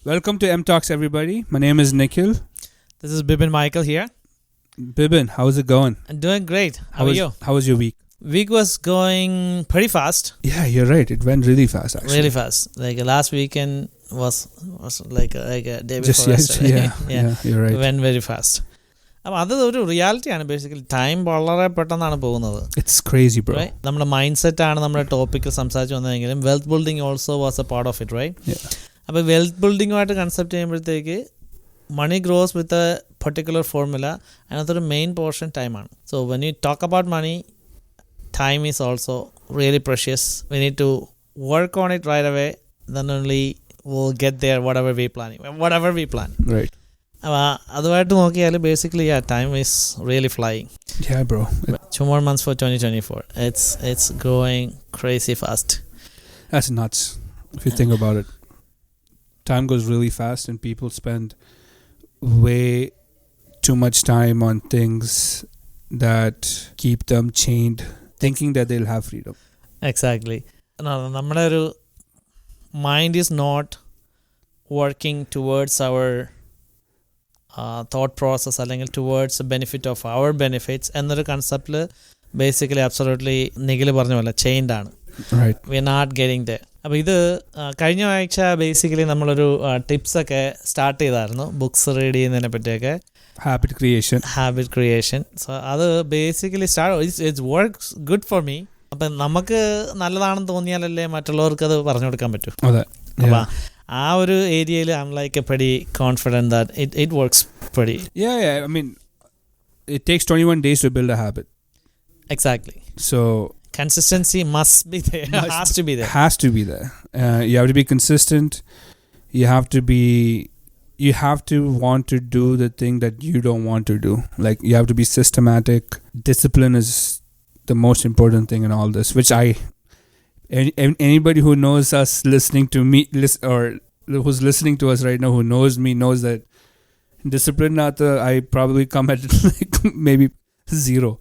Welcome to M Talks, everybody. My name is Nikhil. This is Bibin Michael here. Bibin, how's it going? I'm doing great. How are you? How was your week? Week was going pretty fast. Yeah, you're right. It went really fast, actually. Really fast. Like last weekend was like a day before Just yesterday. yeah, you're right. It went very fast. അപ്പോൾ അത് ഒരു റിയാലിറ്റിയാണ്. Basically time വളരെ പെട്ടെന്നാണ് പോകുന്നത്. It's crazy, bro. Right? നമ്മുടെ mind സെറ്റാണ് നമ്മുടെ ടോപ്പിക്കിൽ സംസാരിച്ച് വന്നതെങ്കിലും wealth building also was a part of it, right? Yeah. അപ്പോൾ വെൽത്ത് ബിൽഡിങ്ങുമായിട്ട് കൺസെപ്റ്റ് ചെയ്യുമ്പോഴത്തേക്ക് money grows with a particular formula. അതിനകത്തൊരു മെയിൻ പോർഷൻ ടൈമാണ്. So when you talk about money, time is also really precious. We need to work on it right away. Then only we'll get there, whatever we plan. Right. അതുമായിട്ട് നോക്കിയാൽ basically time is really flying. Yeah, bro. 2 more months for 2024. It's growing crazy fast. That's nuts if you think about it. Time goes really fast and people spend way too much time on things that keep them chained, thinking that they'll have freedom. Exactly. നമ്മുടെ ഒരു mind is not working towards our thought process അല്ലെങ്കിൽ towards benefit of our benefits എന്നൊരു കൺസെപ്റ്റിൽ basically absolutely Nikhil പറഞ്ഞ പോലെ chained ആണ്. We are not getting the. അപ്പോൾ ഇത് കഴിഞ്ഞ ആഴ്ച ബേസിക്കലി നമ്മളൊരു ടിപ്സൊക്കെ സ്റ്റാർട്ട് ചെയ്തായിരുന്നു, ബുക്സ് റീഡ് ചെയ്യുന്നതിനെ പറ്റിയൊക്കെ. Habit creation. സോ അത് basically it's works good for me. അപ്പം നമുക്ക് നല്ലതാണെന്ന് തോന്നിയാലല്ലേ മറ്റുള്ളവർക്ക് അത് പറഞ്ഞു കൊടുക്കാൻ പറ്റൂ. അപ്പം ആ ഒരു ഏരിയയിൽ I am like a pretty confident that it works pretty. Yeah. I mean, it takes 21 days to build a habit. Exactly. So consistency must be there. Has to be there. You have to be consistent. You have to want to do the thing that you don't want to do. Like, you have to be systematic. Discipline is the most important thing in all this, which anybody who knows us listening to me or who's listening to us right now, who knows me, knows that discipline I probably come at like maybe 0.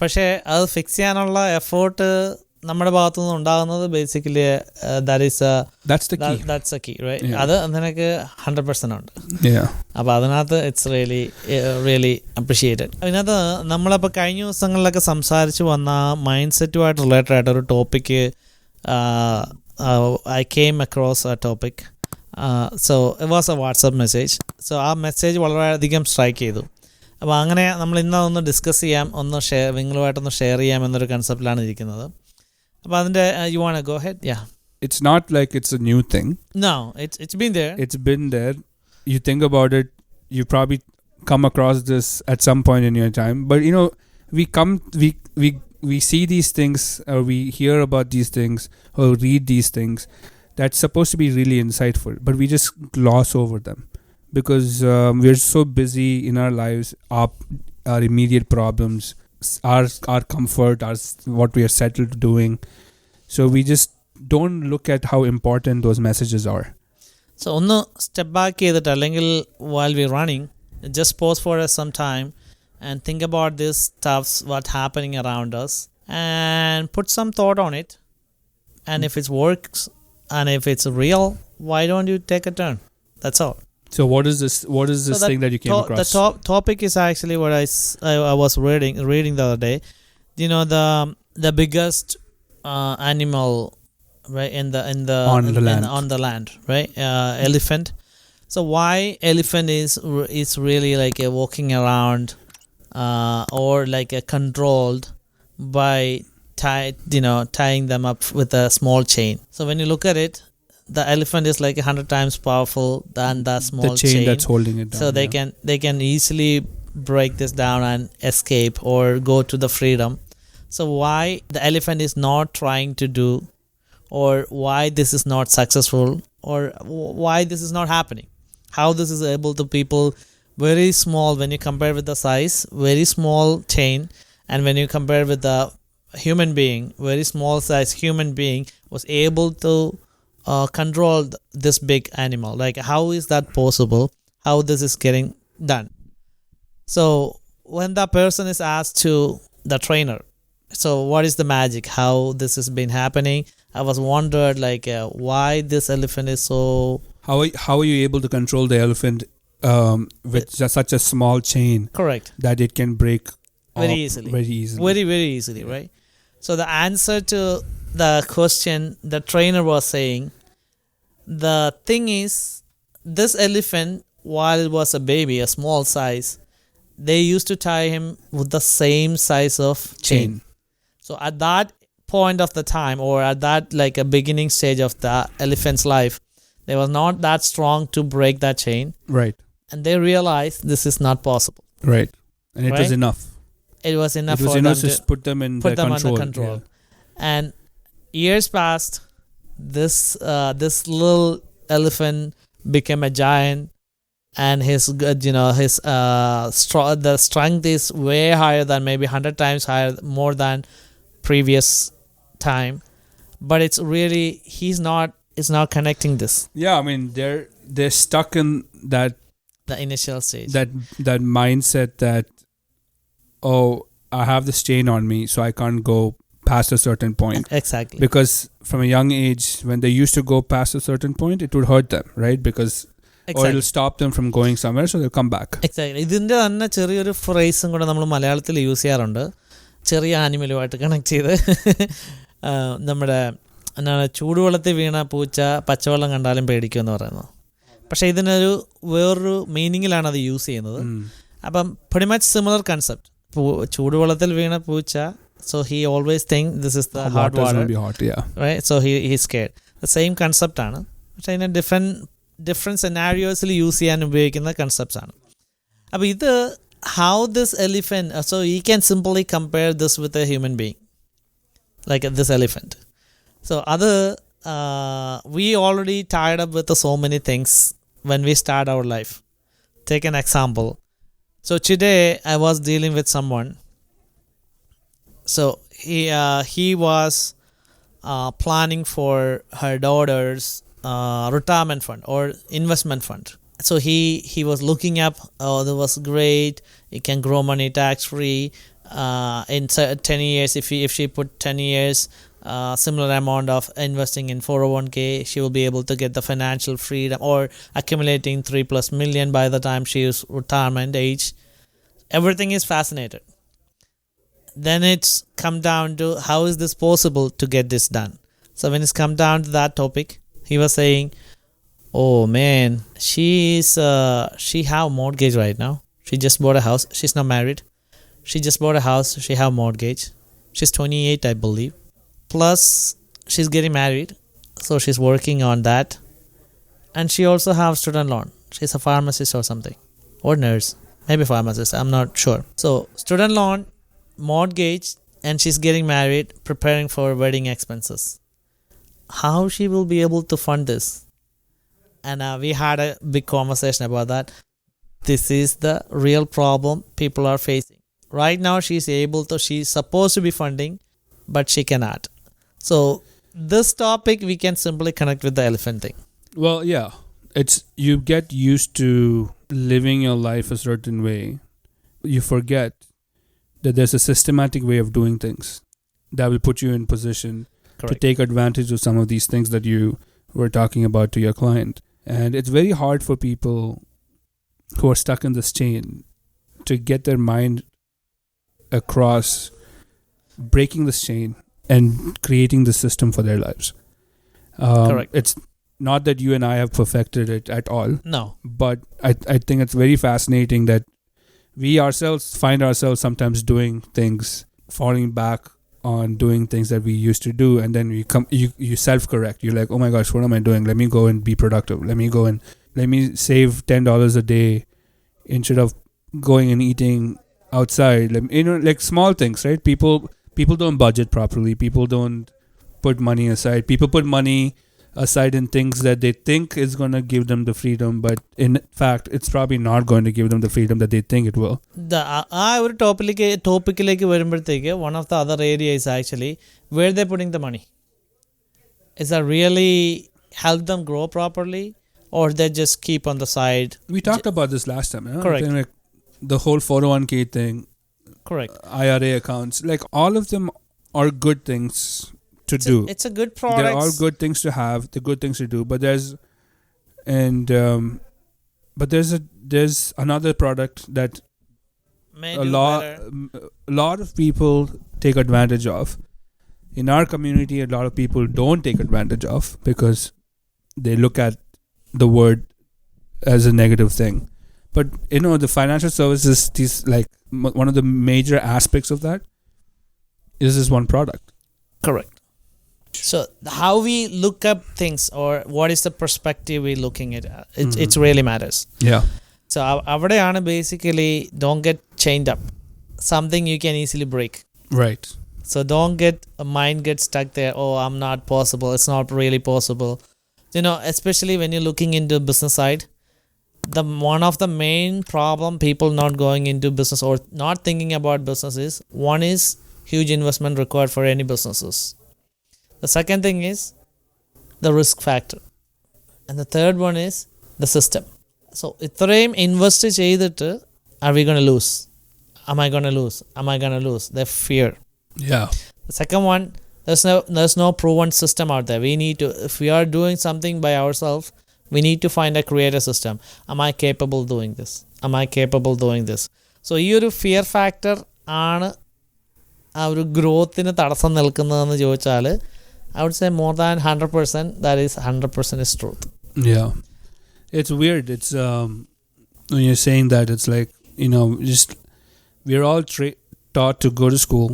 പക്ഷേ അത് fix ചെയ്യാനുള്ള effort നമ്മുടെ ഭാഗത്തുനിന്ന് ഉണ്ടാകുന്നത് basically that's the key, right? അത് നിനക്ക് 100% ഉണ്ട്. അപ്പോൾ അതിനകത്ത് ഇറ്റ്സ് റിയലി അപ്രിഷിയേറ്റഡ്. അതിനകത്ത് നമ്മളിപ്പോൾ കഴിഞ്ഞ ദിവസങ്ങളിലൊക്കെ സംസാരിച്ച് വന്ന മൈൻഡ് സെറ്റുമായിട്ട് റിലേറ്റഡ് ആയിട്ട് ഒരു topic I came across A topic. So it was A WhatsApp message. So ആ മെസ്സേജ് വളരെയധികം സ്ട്രൈക്ക് ചെയ്തു. അപ്പോൾ അങ്ങനെ നമ്മൾ ഇന്നതൊന്ന് ഡിസ്കസ് ചെയ്യാം, നിങ്ങളുമായിട്ടൊന്ന് ഷെയർ ചെയ്യാം എന്നൊരു കൺസെപ്റ്റിലാണ് ഇരിക്കുന്നത്. അപ്പോൾ അതിൻ്റെ you want to go ahead? Yeah. It's not like it's a new thing. No, it's been there. It's been there. You think about it, you probably come across this at some point in your time. But we see these things, or we hear about these things, or read these things that's supposed to be really insightful, but we just gloss over them because we're so busy in our lives, our immediate problems, our comfort, what we are settled doing. So we just don't look at how important those messages are. So ഒന്ന് step back ചെയ്തിട്ട്, അല്ലെങ്കിൽ while we're running, just pause for some time and think about this stuff, what's happening around us, and put some thought on it. And if it works and if it's real, why don't you take a turn? That's all. So what is this thing that you came across? The topic is actually what I was reading the other day. You know, the biggest animal, right, on the land, right? Elephant. So why elephant is really like a walking around or like a controlled by tying them up with a small chain. So when you look at it, the elephant is like 100 times powerful than the small chain that's holding it down. So they can easily break this down and escape or go to the freedom. So why the elephant is not trying to do, or why this is not successful, or why this is not happening, how this is able to people very small when you compare with the size, very small chain, and when you compare with the human being, very small size human being was able to control this big animal. Like, how is that possible? How this is getting done? So when the person is asked to the trainer, so what is the magic? How this has been happening? I was wondered, like, why this elephant is so how are you able to control the elephant with just such a small chain Correct. that it can break Very off easily. very easily? Very, very easily, right? So the answer to the question the trainer was saying, the thing is, this elephant, while it was a baby, a small size, they used to tie him with the same size of chain. So at that point of the time, or at that like a beginning stage of the elephant's life, they was not that strong to break that chain. Right. And they realized this is not possible. Right. And it was Right? enough. It was enough It was for enough them to to put them in put them control. under control. Yeah. And years passed, this little elephant became a giant, and his the strength is way higher than, maybe 100 times higher, more than previous time. But it's really, it's not connecting this, Yeah, I mean they're stuck in that the initial stage. that mindset that, oh, I have this chain on me, so I can't go past a certain point. Exactly. Because from a young age, when they used to go past a certain point, it would hurt them, right? Because or it'll stop them from going somewhere, so they'll come back. Exactly. ഇതിൻ്റെ തന്നെ ചെറിയൊരു ഫ്രേസും കൂടെ നമ്മൾ മലയാളത്തിൽ use ചെയ്യാറുണ്ട്, ചെറിയ ആനിമലുമായിട്ട് connect ചെയ്ത്. നമ്മുടെ എന്താണ്, ചൂടുവെള്ളത്തിൽ വീണ പൂച്ച പച്ചവെള്ളം കണ്ടാലും പേടിക്കുമെന്ന് പറയുന്നത്. പക്ഷേ ഇതിനൊരു വേറൊരു മീനിങ്ങിലാണ് അത് യൂസ് ചെയ്യുന്നത്. അപ്പം pretty much similar concept. ചൂടുവെള്ളത്തിൽ വീണ പൂച്ച, so he always think this is the hot water, be hot, yeah. right? So he's scared. The same concept ആണ്, പക്ഷേ അതിനെ ഡിഫറെൻറ്റ് സെനാരിയോസിൽ യൂസ് ചെയ്യാൻ ഉപയോഗിക്കുന്ന കൺസെപ്റ്റ്സ് ആണ്. അപ്പോൾ ഇത് how this elephant, so you can simply compare this with a human being, like this elephant. So we already tied up with so many things when we start our life. Take an example. So today I was dealing with someone. So he was planning for her daughter's retirement fund or investment fund. So he was looking up, oh, that was great, you can grow money tax free in 10 years. If she put 10 years similar amount of investing in 401k, she will be able to get the financial freedom, or accumulating 3+ million by the time she is retirement age. Everything is fascinated. Then it's come down to, how is this possible to get this done? So when it's come down to that topic, he was saying, oh man, she have mortgage right now. She just bought a house. She's not married. She just bought a house. She have mortgage. She's 28, I believe. Plus she's getting married, so she's working on that. And she also have student loan. She's a pharmacist or something, or nurse, maybe pharmacist, I'm not sure. So student loan, mortgage, and she's getting married, preparing for wedding expenses. How she will be able to fund this? And we had a big conversation about that. This is the real problem people are facing right now. She's supposed to be funding, but she cannot. So this topic we can simply connect with the elephant thing. Well, yeah, it's, you get used to living your life a certain way. You forget that there's a systematic way of doing things that will put you in position Correct. to take advantage of some of these things that you were talking about to your client. And it's very hard for people who are stuck in this chain to get their mind across breaking this chain and creating the system for their lives. Correct. It's not that you and I have perfected it at all. No. But I think it's very fascinating that we ourselves find ourselves sometimes doing things, falling back on doing things that we used to do, and then you self-correct. You're like, oh my gosh, what am I doing? Let me go and be productive. Let me save $10 a day instead of going and eating outside. Like small things, right? People don't budget properly. People don't put money aside. People put money aside in things that they think is going to give them the freedom, but in fact it's probably not going to give them the freedom that they think it will. ആ ഒരു ടോപ്പിക്കിലേക്ക് വരുമ്പോഴത്തേക്ക്, one of the other areas actually where they're putting the money, is that really help them grow properly, or they just keep on the side? We talked about this last time. Correct. Like the whole 401k thing. Correct. IRA accounts, like all of them are good things to do. It's a good product. They're all good things to have. They're good things to do, but there's And but there's another product that May a do lot better. a lot of people take advantage of. In our community, a lot of people don't take advantage of because they look at the word as a negative thing. But the financial services, these like one of the major aspects of that is this one product. Correct. So how we look up things, or what is the perspective we're looking at, it really matters. Yeah. So avideyaana basically, don't get chained up. Something you can easily break. Right. So don't get a mind get stuck there. Oh, I'm not possible. It's not really possible. Especially when you're looking into business side, the one of the main problem people not going into business or not thinking about business is, one is huge investment required for any businesses. The second thing is the risk factor, and the third one is the system. So ഇത്രയും invest ചെയ്തിട്ട്, are we going to lose? Am I going to lose? Am I going to lose? The fear. Yeah. The second one, there's no proven system out there. We need to, if we are doing something by ourselves, we need to create a system. Am I capable doing this? Am I capable doing this? So ഈ ഒരു fear factor ആണ് ആ ഒരു ഗ്രോത്തിന് തടസ്സം നിൽക്കുന്നതെന്ന് ചോദിച്ചാൽ, I would say more than 100%, that is 100% is truth. Yeah. It's weird. It's when you're saying that, it's like, just we're all taught to go to school,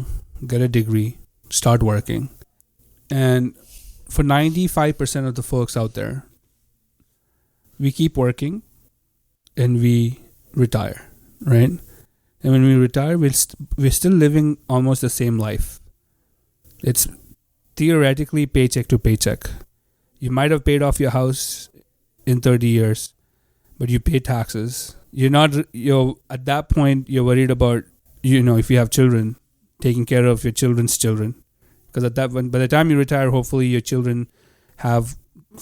get a degree, start working. And for 95% of the folks out there, we keep working and we retire, right? And when we retire, we're still living almost the same life. It's theoretically paycheck to paycheck. You might have paid off your house in 30 years, but you pay taxes. You're at that point, you're worried about, if you have children, taking care of your children's children. Because by the time you retire, hopefully your children have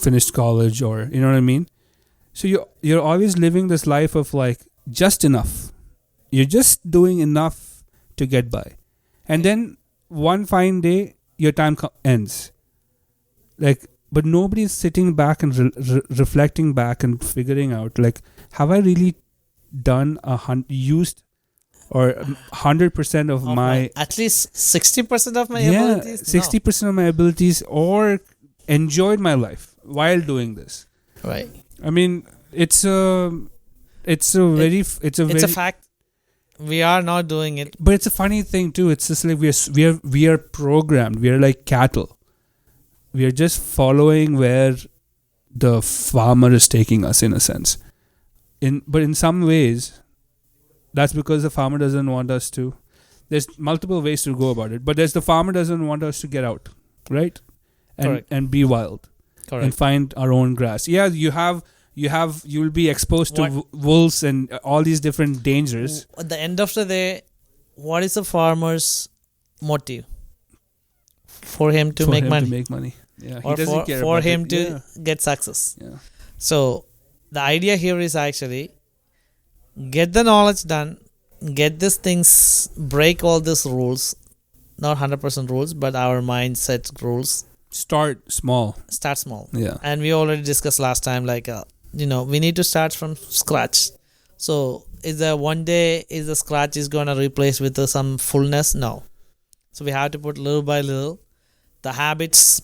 finished college, or, you know what I mean? So you're always living this life of like just enough. You're just doing enough to get by. And then one fine day, your time ends. Like, but nobody's sitting back and reflecting back and figuring out, like, have I really done used or 100% of my at least 60% of my abilities? 60% of my abilities, or enjoyed my life while doing this. Right. I mean, it's a fact. We are not doing it. But it's a funny thing too. It's just like we are programmed. We are like cattle. We are just following where the farmer is taking us, in a sense. But in some ways, that's because the farmer doesn't want us to. There's multiple ways to go about it. But the farmer doesn't want us to get out, right? And be wild. Correct. And find our own grass. Yeah, you'll be exposed to wolves and all these different dangers. At the end of the day, what is the farmer's motive? For him to make money. To make money. Yeah, or he doesn't care for about him it. to Yeah. get success. Yeah. So the idea here is actually get the knowledge done, get these things, break all these rules, not 100% rules, but our mindset rules. Start small. Yeah. And we already discussed last time, like, we need to start from scratch. So is there one day is the scratch is going to replace with some fullness? No. So we have to put little by little. The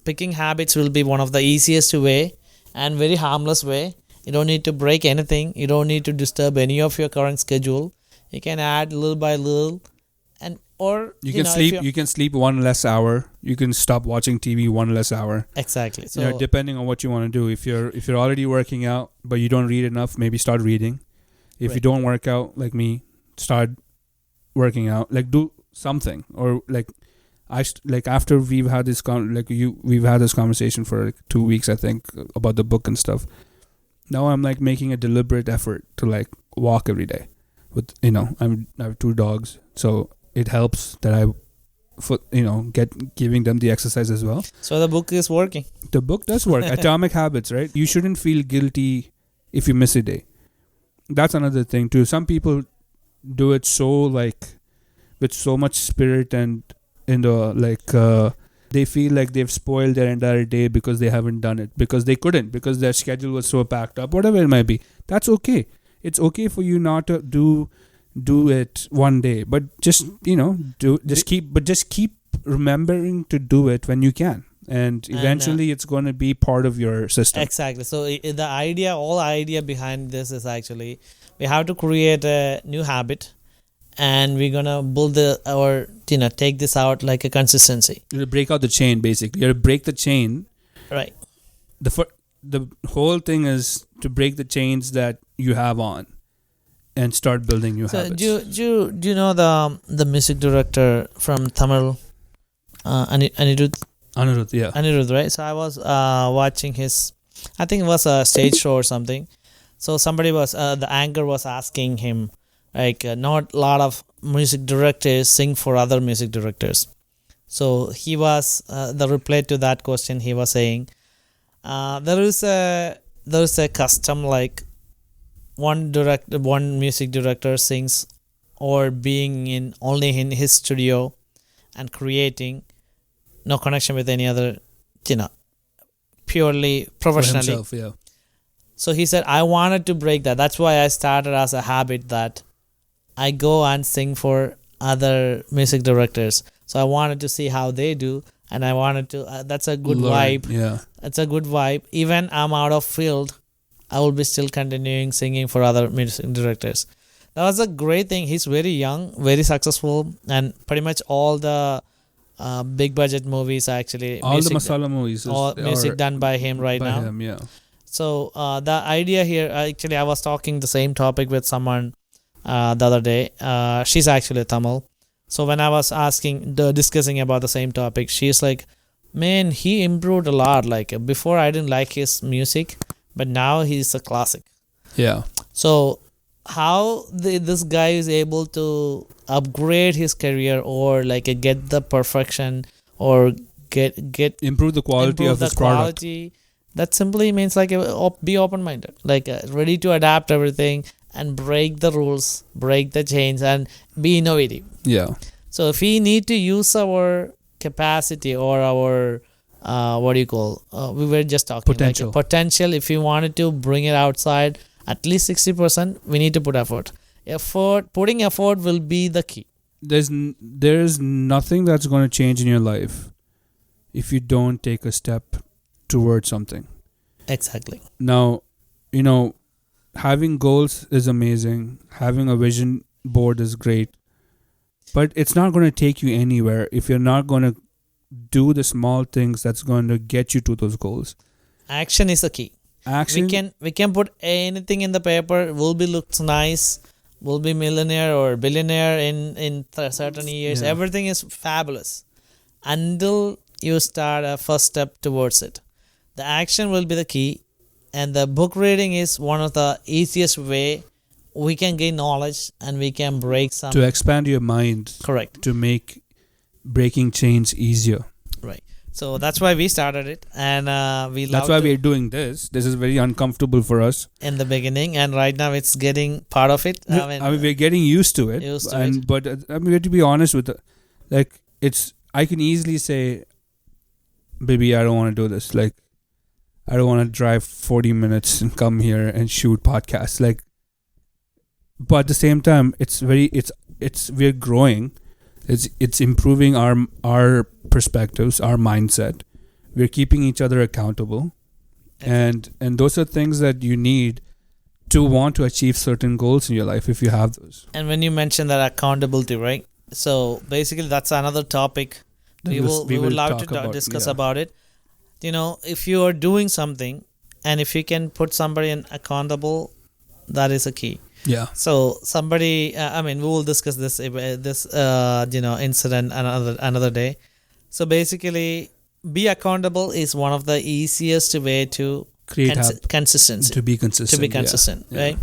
picking habits will be one of the easiest way and very harmless way. You don't need to break anything. You don't need to disturb any of your current schedule. You can add little by little, and or you can sleep. You can sleep one less hour. You can stop watching TV one less hour. Exactly. So depending on what you want to do. If you're already working out but you don't read enough, maybe start reading. If you don't work out like me, start working out. Like, do something. Or like after we've had this we've had this conversation for like 2 weeks, I think, about the book and stuff. Now I'm like making a deliberate effort to like walk every day. With I have 2 dogs, so it helps that I giving them the exercise as well. So the book is working. The book does work. Atomic Habits, right? You shouldn't feel guilty if you miss a day. That's another thing too. Some people do it so like with so much spirit and They feel like they've spoiled their entire day because they haven't done it, because they couldn't, because their schedule was so packed up, whatever it might be. That's okay. It's okay for you not to do it one day, but just keep remembering to do it when you can, and eventually it's going to be part of your system. Exactly. So the whole idea behind this is actually we have to create a new habit, and we're gonna build take this out like a consistency. You break out the chain, basically. You break the chain. Right. The whole thing is to break the chains that you have on, and start building new habits. Do you know the music director from Tamil, Anirudh? Anirudh, right? So I was watching his, I think it was a stage show or something. So somebody was, the anchor was asking him, like, not a lot of music directors sing for other music directors. So he was, the reply to that question, he was saying, there is a custom, like one music director sings or being only in his studio and creating, no connection with any other, purely professionally. For himself, yeah. So he said, I wanted to break that. That's why I started as a habit that I go and sing for other music directors. So I wanted to see how they do, and I wanted to, that's a good vibe. Yeah. It's a good vibe. Even I'm out of field, I will be still continuing singing for other music directors. That was a great thing. He's very young, very successful, and pretty much all the big budget movies actually. All the masala movies. All music done by him right now. By him, yeah. So the idea here, actually, I was talking the same topic with someone the other day. She's actually Tamil. So when I was discussing about the same topic, she's like, man, he improved a lot. Like before I didn't like his music, but now he's a classic. Yeah. So how this guy is able to upgrade his career, or like get the perfection, or get improve the quality of his product. That simply means like be open-minded, like ready to adapt everything and break the rules, break the chains, and be innovative. Yeah. So if we need to use our capacity or our we were just talking potential. Like potential. If you wanted to bring it outside, at least 60%, we need to put effort. Putting effort will be the key. There's nothing that's going to change in your life if you don't take a step towards something. Exactly. Now, having goals is amazing. Having a vision board is great. But it's not going to take you anywhere if you're not going to do the small things that's going to get you to those goals. Action is the key. Action. We can put anything in the paper. Looks nice. We'll be millionaire or billionaire in certain years. Yeah. Everything is fabulous until you start a first step towards it. The action will be the key, and the book reading is one of the easiest way we can gain knowledge, and we can break some. To expand your mind. Correct. To make breaking chains easier. Right. So that's why we started it, and that's why we're doing this. This is very uncomfortable for us in the beginning, and right now it's getting part of it. I mean we're getting used to it. But I mean, we have to be honest with it. Like I can easily say, baby, I don't want to do this. Like, I don't want to drive 40 minutes and come here and shoot podcasts. Like, but at the same time, we're growing. It's improving our perspectives, our mindset. We're keeping each other accountable, and those are things that you need to want to achieve certain goals in your life if you have those. And when you mention that accountability, right? So basically, that's another topic we would love to discuss about it. If you are doing something, and if you can put somebody in accountable, that is a key. Yeah. So somebody, we will discuss this incident another day. So basically, be accountable is one of the easiest way to create consistency. To be consistent. Yeah. Right?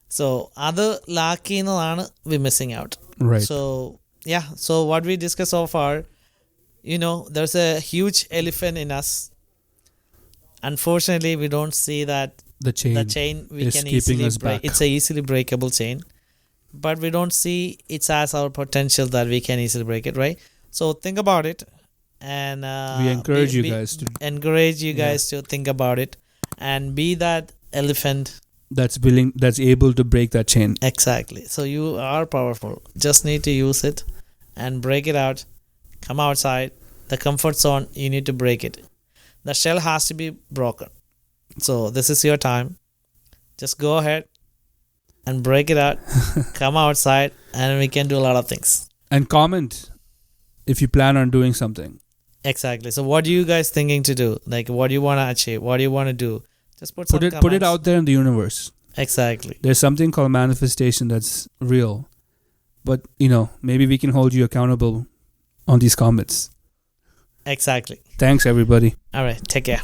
So other lucky we're missing out. Right. So yeah. So what we discussed so far, there's a huge elephant in us. Unfortunately, we don't see that. The chain we can easily break. It's a easily breakable chain, but we don't see it as our potential that we can easily break it, right? So think about it. and we encourage you guys to to think about it and be that elephant that's able to break that chain. exactly. So you are powerful, just need to use it and break it out. Come outside the comfort zone, you need to break it. The shell has to be broken. So this is your time. Just go ahead and break it out. Come outside and we can do a lot of things. And comment if you plan on doing something. Exactly. So what are you guys thinking to do? Like, what do you want to achieve? What do you want to do? Just put it comments. Out there in the universe. Exactly. There's something called manifestation that's real. But, maybe we can hold you accountable on these comments. Exactly. Thanks, everybody. All right. Take care.